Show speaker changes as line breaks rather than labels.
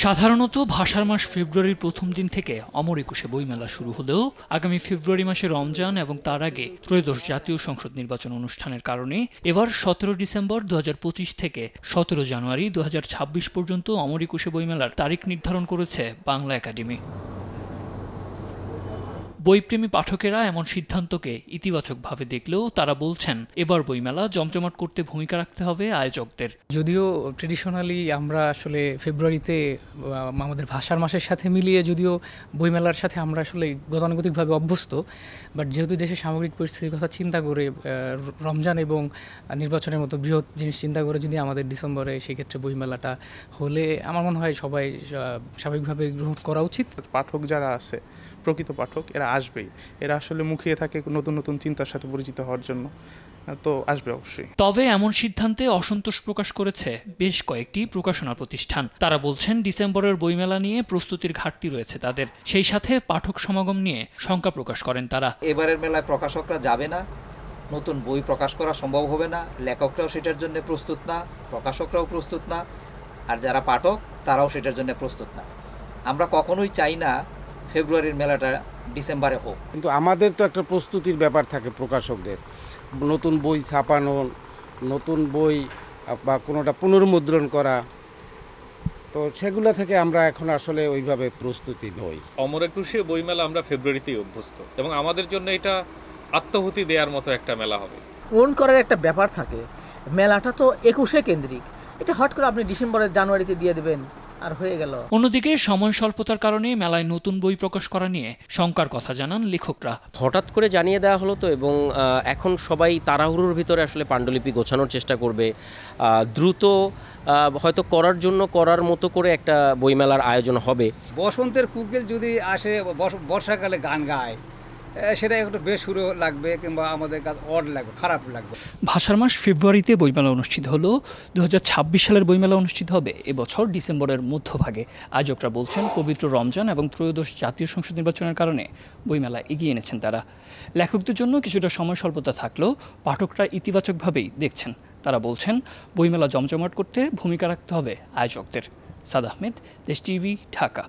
সাধারণত ভাষার মাস ফেব্রুয়ারির প্রথম দিন থেকে অমর একুশে বইমেলা শুরু হলেও আগামী ফেব্রুয়ারি মাসে রমজান এবং তার আগে ত্রয়োদশ জাতীয় সংসদ নির্বাচন অনুষ্ঠানের কারণে এবার 17 ডিসেম্বর 2025 থেকে 17 জানুয়ারি 2026 পর্যন্ত অমর একুশে বইমেলার তারিখ নির্ধারণ করেছে বাংলা একাডেমি। বইপ্রেমী পাঠকেরা এমন সিদ্ধান্তকে ইতিবাচকভাবে দেখলেও তারা বলছেন এবার বইমেলা জমজমাট করতে ভূমিকা রাখতে হবে আয়োজকদের।
যদিও ট্রেডিশনালি আমরা আসলে ফেব্রুয়ারিতে আমাদের ভাষার মাসের সাথে মিলিয়ে যদিও বইমেলার সাথে আমরা আসলে গতানুগতিকভাবে অভ্যস্ত, বাট যেহেতু দেশের সামগ্রিক পরিস্থিতির কথা চিন্তা করে রমজান এবং নির্বাচনের মতো বৃহৎ জিনিস চিন্তা করে যদি আমাদের ডিসেম্বরে সেক্ষেত্রে বইমেলাটা হলে আমার মনে হয় সবাই স্বাভাবিকভাবে গ্রহণ করা উচিত।
পাঠক যারা আছে, প্রকৃত পাঠক, এরা আসবেই। এরা আসলে মুখিয়ে থাকে নতুন নতুন চিন্তার সাথে পরিচিত হওয়ার জন্য, তো আসবে অবশ্যই।
তবে এমন সিদ্ধান্তে অসন্তোষ প্রকাশ করেছে বেশ কয়েকটি প্রকাশনা প্রতিষ্ঠান। তারা বলছেন ডিসেম্বরের বইমেলা নিয়ে প্রস্তুতির ঘাটতি রয়েছে তাদের, সেই সাথে পাঠক সমাগম নিয়ে শঙ্কা প্রকাশ করেন তারা।
এবারের মেলায় প্রকাশকরা যাবে না, নতুন বই প্রকাশ করা সম্ভব হবে না, লেখকরাও সেটার জন্য প্রস্তুত না, প্রকাশকরাও প্রস্তুত না, আর যারা পাঠক তারাও সেটার জন্য প্রস্তুত না। আমরা কখনোই চাই না ফেব্রুয়ারির মেলাটা ডিসেম্বরে হোক।
কিন্তু আমাদের তো একটা প্রস্তুতির ব্যাপার থাকে প্রকাশকদের, নতুন বই ছাপানো, নতুন বই বা কোনোটা পুনর্মুদ্রণ করা, তো সেগুলো থেকে আমরা এখন আসলে ওইভাবে প্রস্তুতি নই।
অমর একুশে বইমেলা আমরা ফেব্রুয়ারিতেই অভ্যস্ত এবং আমাদের জন্য এটা আত্মাহুতি দেওয়ার মতো একটা মেলা হবে।
পূরণ করার একটা ব্যাপার থাকে, মেলাটা তো 21-এ কেন্দ্রিক, এটা হট করে আপনি ডিসেম্বরের জানুয়ারিতে দিয়ে দেবেন আর হয়ে গেল।
অন্যদিকে সময় স্বল্পতার কারণে মেলায় নতুন বই প্রকাশ করা নিয়ে শঙ্কার কথা জানান লেখকরা।
হঠাৎ করে জানিয়ে দেওয়া হলো তো, এবং এখন সবাই তাড়াহুড়োর ভিতরে আসলে পাণ্ডুলিপি গোছানোর চেষ্টা করবে, দ্রুত হয়তো করার মতো করে একটা বইমেলার আয়োজন হবে।
বসন্তের কুকিল যদি আসে বর্ষাকালে গান গায়, সেটা একটু বেসুরো লাগবে কিংবা আমাদের কাছে অড লাগবে, খারাপ লাগবে।
ভাষার মাস ফেব্রুয়ারিতে বইমেলা অনুষ্ঠিত হলো, 2026 সালের বইমেলা অনুষ্ঠিত হবে এবছর ডিসেম্বরের মধ্যভাগে। আয়োজকরা বলছেন পবিত্র রমজান এবং ত্রয়োদশ জাতীয় সংসদ নির্বাচনের কারণে বইমেলা এগিয়ে এনেছেন তারা। লেখকদের জন্য কিছুটা সময় স্বল্পতা থাকলেও পাঠকরা ইতিবাচকভাবেই দেখছেন। তারা বলছেন বইমেলা জমজমাট করতে ভূমিকা রাখতে হবে আয়োজকদের। সাদ আহমেদ, দেশ টিভি, ঢাকা।